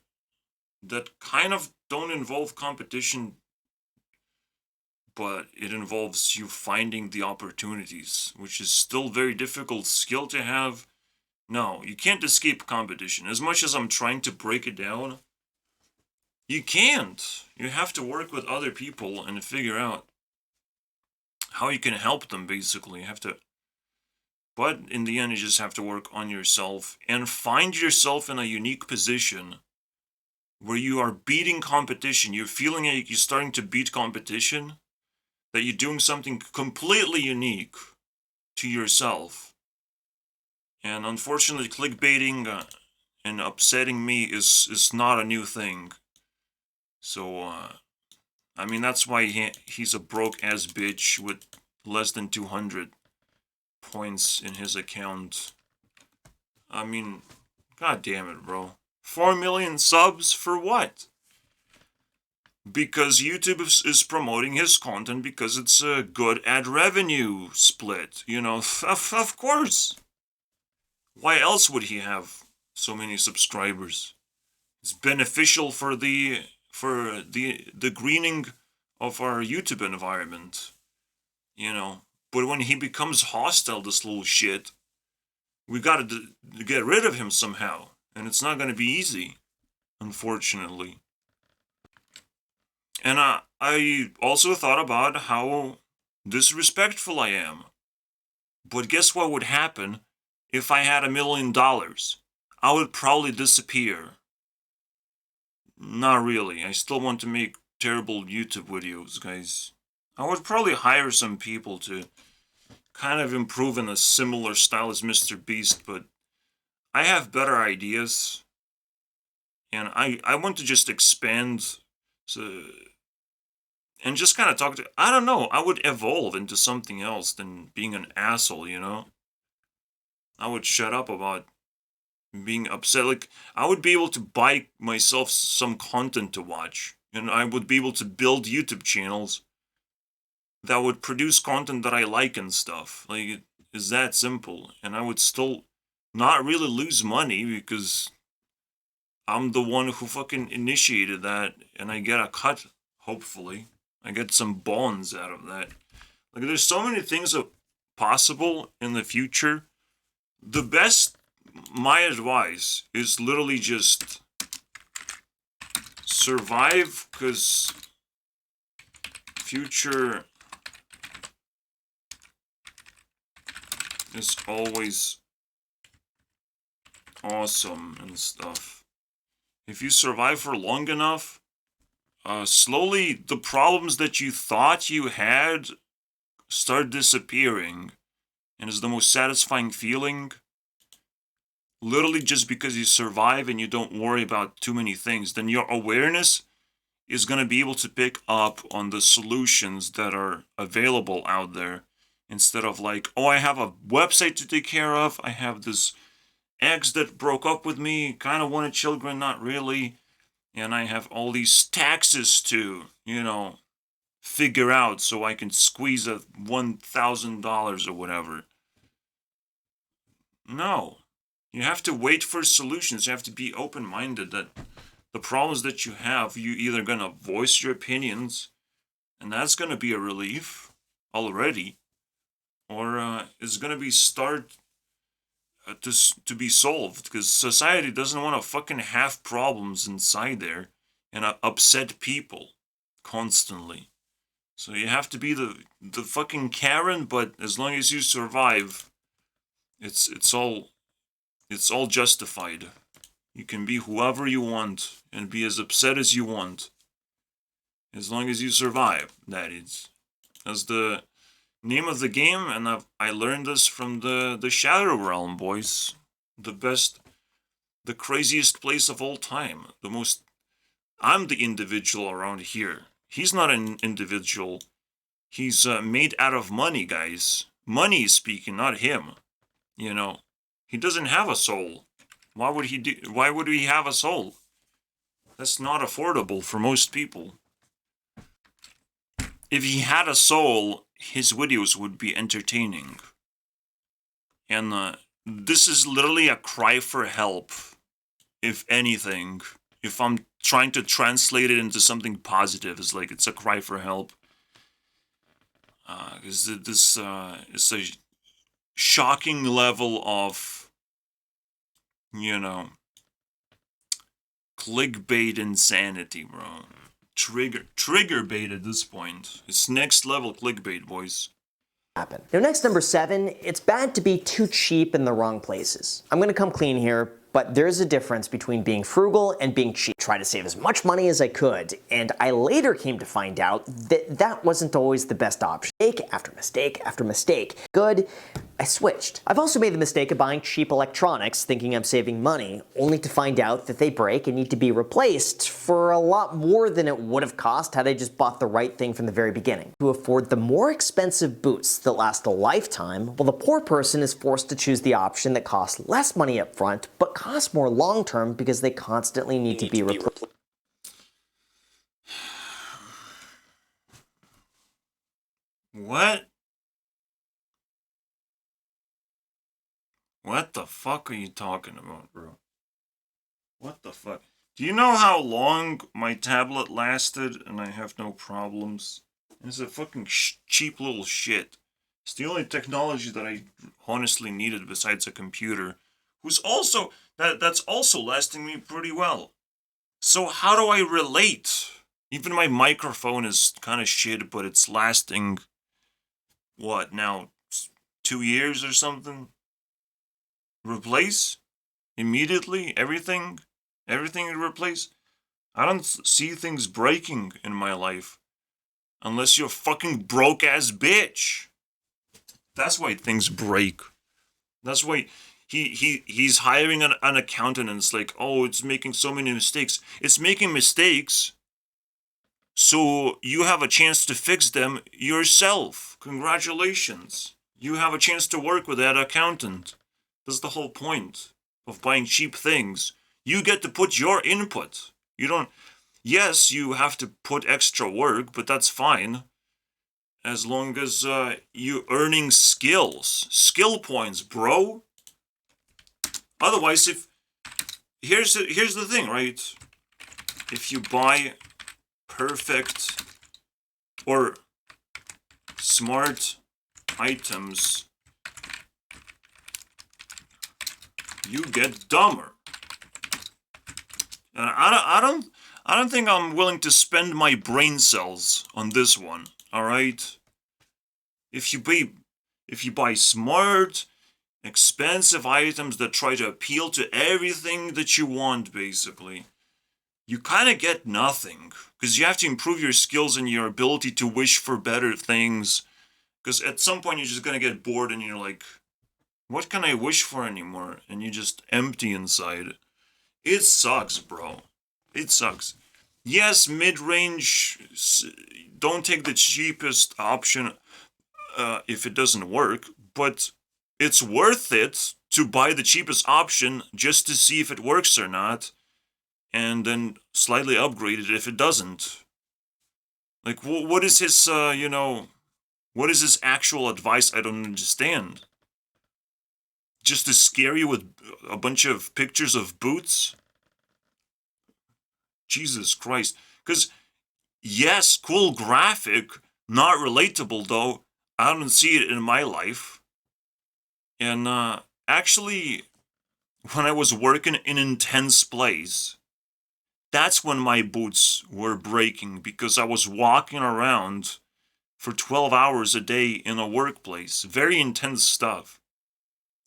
that kind of don't involve competition, but it involves you finding the opportunities, which is still very difficult skill to have. No, you can't escape competition. As much as I'm trying to break it down, you can't. You have to work with other people and figure out how you can help them, basically. You have to... But in the end, you just have to work on yourself and find yourself in a unique position where you are beating competition. You're feeling like you're starting to beat competition, that you're doing something completely unique to yourself. And unfortunately, clickbaiting and upsetting me is not a new thing. So, I mean, that's why he's a broke-ass bitch with less than 200 points in his account. I mean, god damn it, bro. 4 million subs for what? Because YouTube is promoting his content because it's a good ad revenue split. You know, of course. Why else would he have so many subscribers? It's beneficial for the greening of our YouTube environment. You know. But when he becomes hostile, this little shit, we gotta get rid of him somehow. And it's not gonna be easy, unfortunately. And I also thought about how disrespectful I am. But guess what would happen if I had $1 million? I would probably disappear. Not really. I still want to make terrible YouTube videos, guys. I would probably hire some people to kind of improve in a similar style as Mr. Beast, but I have better ideas. And I want to just expand so, and just kind of talk to, I don't know, I would evolve into something else than being an asshole, you know? I would shut up about being upset. Like, I would be able to buy myself some content to watch, and I would be able to build YouTube channels that would produce content that I like and stuff. Like, it is that simple. And I would still not really lose money because I'm the one who fucking initiated that, and I get a cut, hopefully. I get some bonds out of that. Like, there's so many things that possible in the future. The best, my advice is literally just survive, because future is always awesome and stuff. If you survive for long enough, slowly the problems that you thought you had start disappearing, and it's the most satisfying feeling. Literally just because you survive and you don't worry about too many things, then your awareness is going to be able to pick up on the solutions that are available out there, instead of like, oh, I have a website to take care of, I have this ex that broke up with me, kind of wanted children, not really, and I have all these taxes to, figure out so I can squeeze a $1,000 or whatever. No. You have to wait for solutions. You have to be open-minded that the problems that you have, you either going to voice your opinions, and that's going to be a relief already, or it's going to be start to be solved, because society doesn't want to fucking have problems inside there and upset people constantly. So you have to be the fucking Karen, but as long as you survive, it's all justified. You can be whoever you want and be as upset as you want, as long as you survive. That is, that's the name of the game, and I learned this from the Shadow Realm, boys. The craziest place of all time. I'm the individual around here. He's not an individual. He's made out of money, guys. Money is speaking, not him. He doesn't have a soul. Why would he have a soul? That's not affordable for most people. If he had a soul, his videos would be entertaining. And this is literally a cry for help, if anything. If I'm trying to translate it into something positive, it's a cry for help. Because this is a shocking level of, clickbait insanity, bro. Trigger bait at this point. It's next level clickbait, boys. Happen. Now, next, number 7, it's bad to be too cheap in the wrong places. I'm gonna come clean here, but there's a difference between being frugal and being cheap. Try to save as much money as I could, and I later came to find out that that wasn't always the best option. Mistake after mistake after mistake. Good, I switched. I've also made the mistake of buying cheap electronics thinking I'm saving money, only to find out that they break and need to be replaced for a lot more than it would have cost had I just bought the right thing from the very beginning. To afford the more expensive boots that last a lifetime, while the poor person is forced to choose the option that costs less money up front, but costs more long term because they constantly need to be replaced. What? What the fuck are you talking about, bro? What the fuck? Do you know how long my tablet lasted and I have no problems? It's a fucking cheap little shit. It's the only technology that I honestly needed besides a computer, that's also lasting me pretty well. So how do I relate? Even my microphone is kind of shit, but it's lasting, what now, 2 years or something? Replace? Immediately? Everything replace? I don't see things breaking in my life. Unless you're a fucking broke-ass bitch. That's why things break. That's why he's hiring an accountant and it's like, oh, it's making so many mistakes. It's making mistakes so you have a chance to fix them yourself. Congratulations. You have a chance to work with that accountant. That's the whole point of buying cheap things. You get to put your input. You don't... Yes, you have to put extra work, but that's fine. As long as you earning skills. Skill points, bro. Otherwise, if... Here's the thing, right? If you buy perfect or smart items, you get dumber. And I don't think I'm willing to spend my brain cells on this one. All right. If you buy smart, expensive items that try to appeal to everything that you want, basically, you kind of get nothing because you have to improve your skills and your ability to wish for better things. Because at some point you're just gonna get bored and you're like, what can I wish for anymore? And you're just empty inside. It sucks, bro. It sucks. Yes, mid-range, don't take the cheapest option if it doesn't work, but it's worth it to buy the cheapest option just to see if it works or not, and then slightly upgrade it if it doesn't. Like, what is his, what is his actual advice? I don't understand. Just to scare you with a bunch of pictures of boots? Jesus Christ. Because, yes, cool graphic, not relatable though. I don't see it in my life. And, actually, when I was working in intense place, that's when my boots were breaking because I was walking around for 12 hours a day in a workplace. Very intense stuff.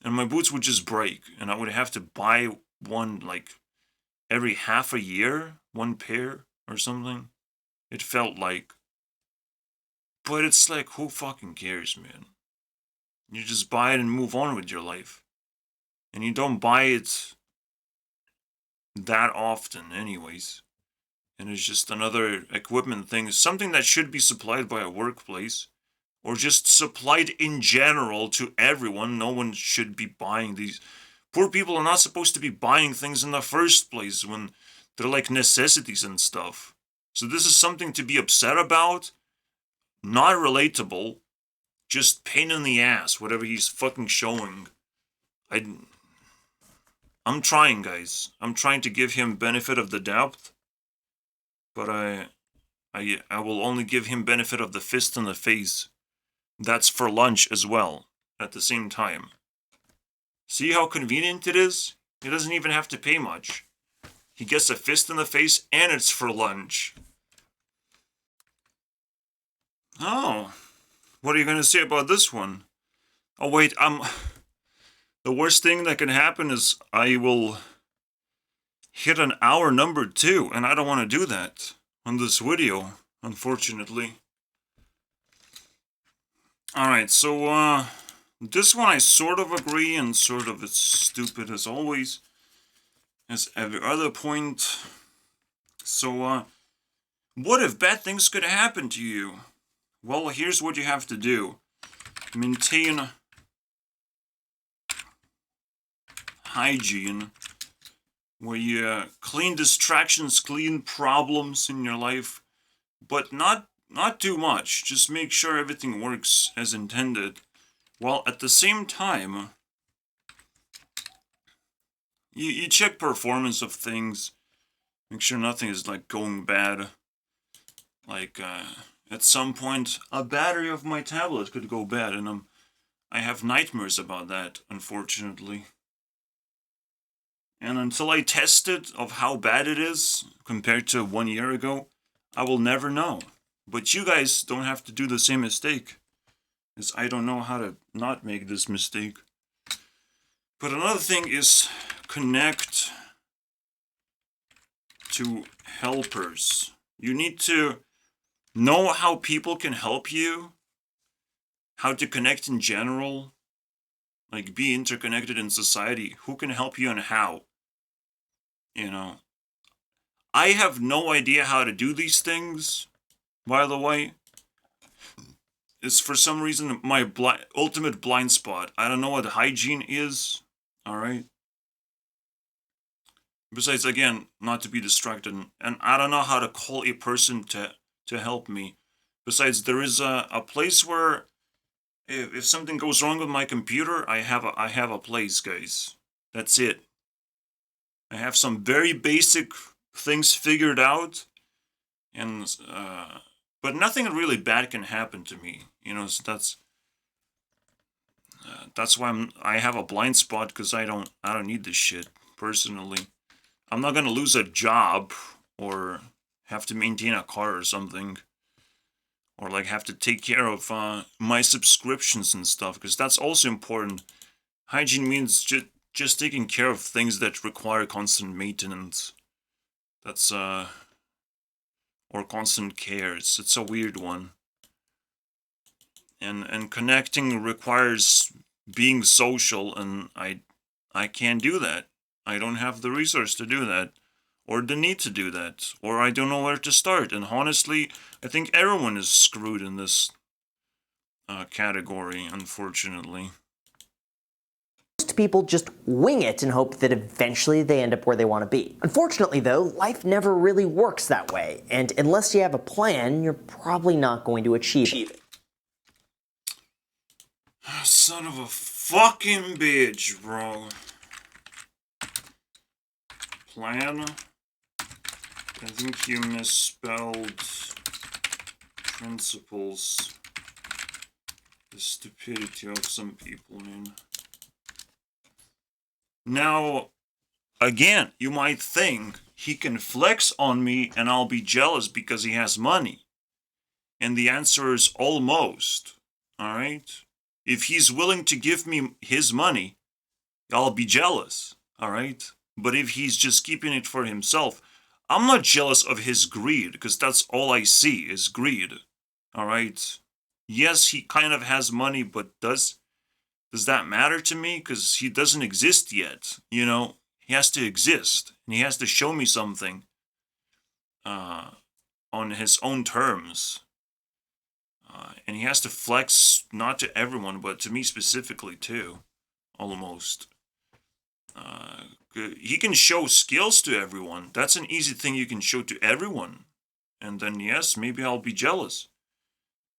And my boots would just break, and I would have to buy one, like, every half a year, one pair or something. It felt like. But it's like, who fucking cares, man? You just buy it and move on with your life. And you don't buy it that often, anyways. And it's just another equipment thing. It's something that should be supplied by a workplace. Or just supplied in general to everyone. No one should be buying these. Poor people are not supposed to be buying things in the first place when they're like necessities and stuff. So this is something to be upset about. Not relatable. Just pain in the ass, whatever he's fucking showing. I'm trying, guys. I'm trying to give him benefit of the doubt. But I will only give him benefit of the fist in the face. That's for lunch as well, at the same time. See how convenient it is? He doesn't even have to pay much. He gets a fist in the face and it's for lunch. Oh, what are you going to say about this one? Oh wait, the worst thing that can happen is I will hit an hour number 2, and I don't want to do that on this video, unfortunately. Alright, so, this one I sort of agree, and sort of it's stupid as always, as every other point. So, what if bad things could happen to you? Well, here's what you have to do. Maintain hygiene, where you clean distractions, clean problems in your life, but not too much. Just make sure everything works as intended, while at the same time, you check performance of things, make sure nothing is like going bad. Like, at some point, a battery of my tablet could go bad, and I have nightmares about that, unfortunately. And until I test it of how bad it is compared to 1 year ago, I will never know. But you guys don't have to do the same mistake, as I don't know how to not make this mistake. But another thing is connect to helpers. You need to know how people can help you, how to connect in general, like be interconnected in society, who can help you and how. You know, I have no idea how to do these things, by the way. It's for some reason my ultimate blind spot. I don't know what hygiene is, alright? Besides, again, not to be distracted, and I don't know how to call a person to help me. Besides, there is a place where if something goes wrong with my computer, I have a place, guys. That's it. I have some very basic things figured out, and but nothing really bad can happen to me. You know, so that's why I have a blind spot, because I don't need this shit personally. I'm not gonna lose a job or have to maintain a car or something, or like have to take care of my subscriptions and stuff, because that's also important. Hygiene means just taking care of things that require constant maintenance. That's or constant care. It's a weird one. And connecting requires being social, and I can't do that. I don't have the resource to do that, or the need to do that, or I don't know where to start. And honestly, I think everyone is screwed in this category, unfortunately. Most people just wing it and hope that eventually they end up where they want to be. Unfortunately, though, life never really works that way, and unless you have a plan, you're probably not going to achieve it. Son of a fucking bitch, bro. Plan? I think you misspelled principles. The stupidity of some people, man. Now, again, you might think he can flex on me and I'll be jealous because he has money. And the answer is almost. Alright? If he's willing to give me his money, I'll be jealous. Alright? But if he's just keeping it for himself, I'm not jealous of his greed, because that's all I see is greed. Alright? Yes, he kind of has money, but does that matter to me? Because he doesn't exist yet. You know, he has to exist, and he has to show me something on his own terms. And he has to flex, not to everyone, but to me specifically too, almost. He can show skills to everyone. That's an easy thing you can show to everyone. And then yes, maybe I'll be jealous.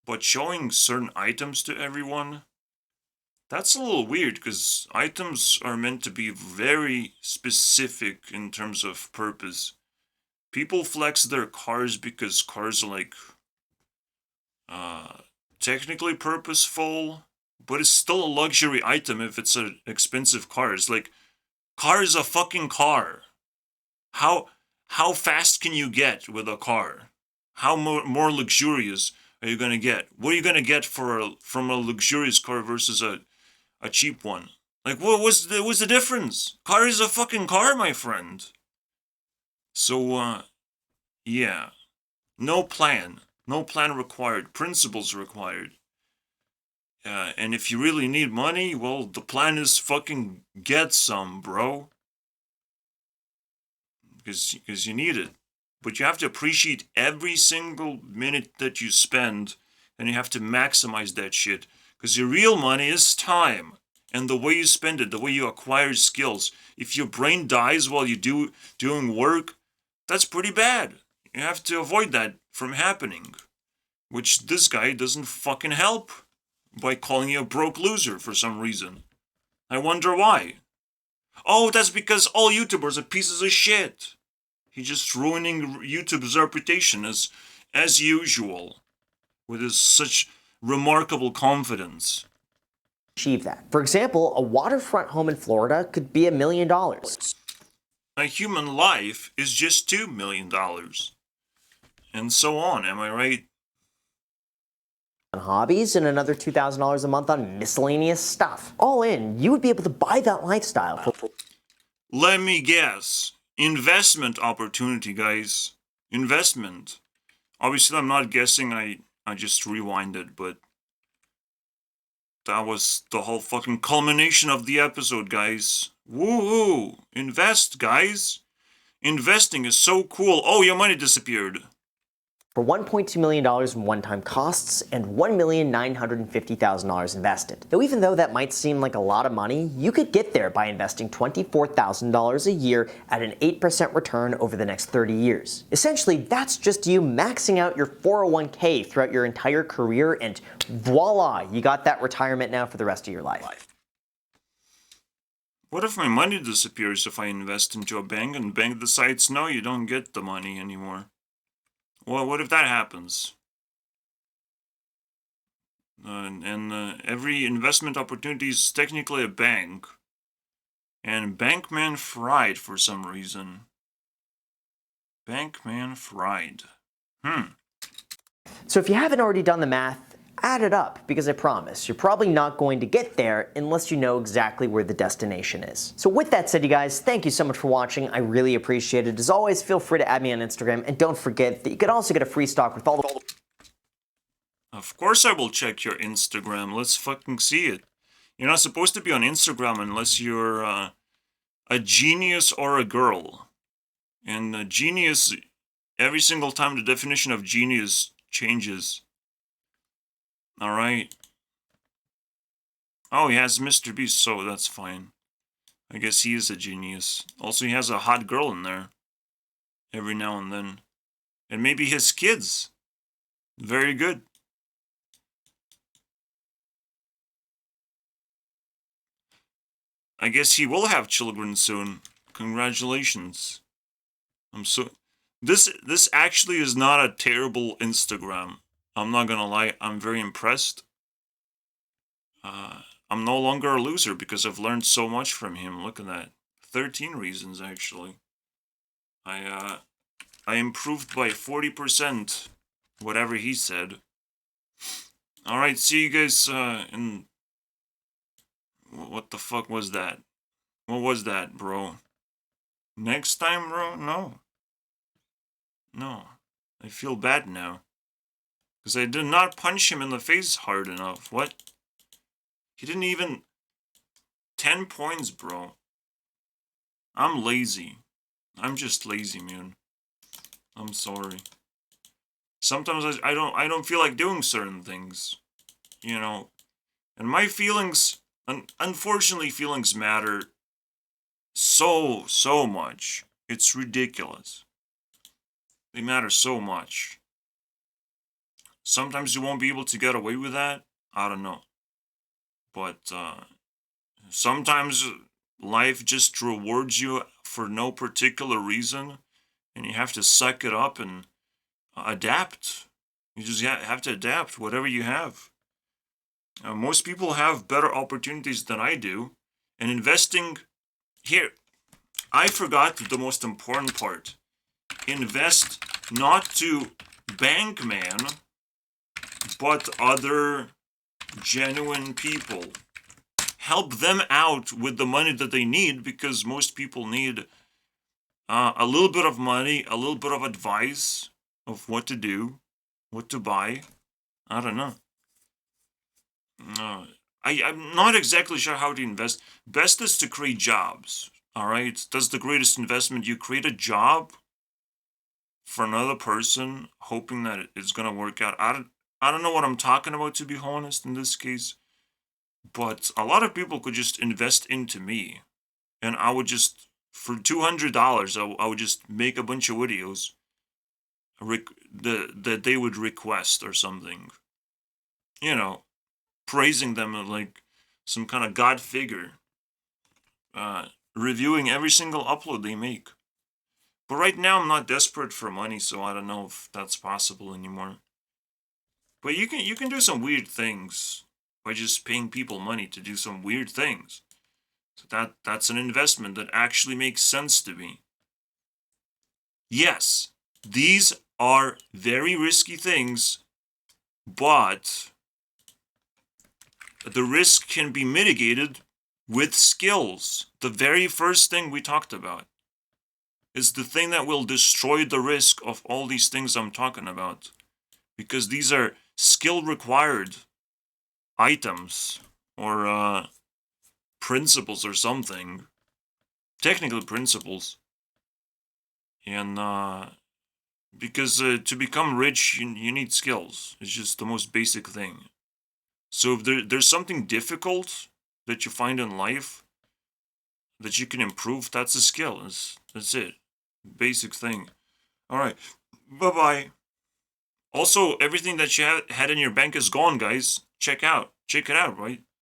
But showing certain items to everyone, that's a little weird, because items are meant to be very specific in terms of purpose. People flex their cars because cars are like technically purposeful, but it's still a luxury item if it's an expensive car. It's like, car is a fucking car. How fast can you get with a car? How more luxurious are you gonna get? What are you gonna get from a luxurious car versus a cheap one? Like, what's the difference? Car is a fucking car, my friend. So yeah, no plan required. Principles required. And if you really need money, well, the plan is fucking get some, bro. Because you need it. But you have to appreciate every single minute that you spend, and you have to maximize that shit. Because your real money is time. And the way you spend it, the way you acquire skills. If your brain dies while you're doing work, that's pretty bad. You have to avoid that from happening. Which this guy doesn't fucking help by calling you a broke loser for some reason. I wonder why. Oh, that's because all YouTubers are pieces of shit. He's just ruining YouTube's reputation as usual, with his such remarkable confidence. Achieve that. For example, a waterfront home in Florida could be $1 million. A human life is just $2 million. And so on, am I right? On hobbies, and another $2,000 a month on miscellaneous stuff. All in, you would be able to buy that lifestyle for... Let me guess. investment opportunity, guys. Investment. Obviously, I'm not guessing. I just rewinded, but that was the whole fucking culmination of the episode, guys. Woohoo! Invest, guys. Investing is so cool. Oh, your money disappeared. For $1.2 million in one-time costs and $1,950,000 invested. Though even though that might seem like a lot of money, you could get there by investing $24,000 a year at an 8% return over the next 30 years. Essentially, that's just you maxing out your 401k throughout your entire career, and voila, you got that retirement now for the rest of your life. What if my money disappears if I invest into a bank and bank decides, no, you don't get the money anymore? Well, what if that happens? Every investment opportunity is technically a bank. And BANKMAN fried for some reason. BANKMAN fried. So if you haven't already done the math, add it up, because I promise, you're probably not going to get there unless you know exactly where the destination is. So with that said, you guys, thank you so much for watching. I really appreciate it. As always, feel free to add me on Instagram, and don't forget that you can also get a free stock with all the... Of course I will check your Instagram. Let's fucking see it. You're not supposed to be on Instagram unless you're a genius or a girl. And a genius, every single time the definition of genius changes. Alright. Oh, he has Mr. Beast, so that's fine. I guess he is a genius. Also, he has a hot girl in there. Every now and then. And maybe his kids. Very good. I guess he will have children soon. Congratulations. I'm so... This actually is not a terrible Instagram. I'm not gonna lie, I'm very impressed. I'm no longer a loser because I've learned so much from him. Look at that. 13 reasons, actually. I improved by 40%, whatever he said. Alright, see you guys in... What the fuck was that? What was that, bro? Next time, bro? No. No. I feel bad now. Because I did not punch him in the face hard enough. What? He didn't even... 10 points, bro. I'm lazy. I'm just lazy, man. I'm sorry. Sometimes I don't feel like doing certain things. You know. And my feelings... Unfortunately, feelings matter so much. It's ridiculous. They matter so much. Sometimes you won't be able to get away with that. I don't know. But sometimes life just rewards you for no particular reason. And you have to suck it up and adapt. You just have to adapt whatever you have. Most people have better opportunities than I do. And investing... Here, I forgot the most important part. Invest not to BANKMAN, but other genuine people. Help them out with the money that they need, because most people need a little bit of money, a little bit of advice of what to do, what to buy. I don't know. I'm not exactly sure how to invest. Best is to create jobs. Alright? That's the greatest investment. You create a job for another person, hoping that it's gonna work out. I don't know what I'm talking about, to be honest, in this case. But a lot of people could just invest into me. And I would just, for $200, I would just make a bunch of videos that they would request or something. You know, praising them like some kind of god figure. Reviewing every single upload they make. But right now I'm not desperate for money, so I don't know if that's possible anymore. But you can do some weird things by just paying people money to do some weird things. So that's an investment that actually makes sense to me. Yes, these are very risky things, but the risk can be mitigated with skills. The very first thing we talked about. is the thing that will destroy the risk of all these things I'm talking about. Because these are skill required items or principles or something. Technically principles. And because to become rich, you need skills. It's just the most basic thing. So if there's something difficult that you find in life that you can improve, that's a skill. That's it. Basic thing. All right. Bye-bye. Also, everything that you had in your bank is gone, guys. Check it out, right?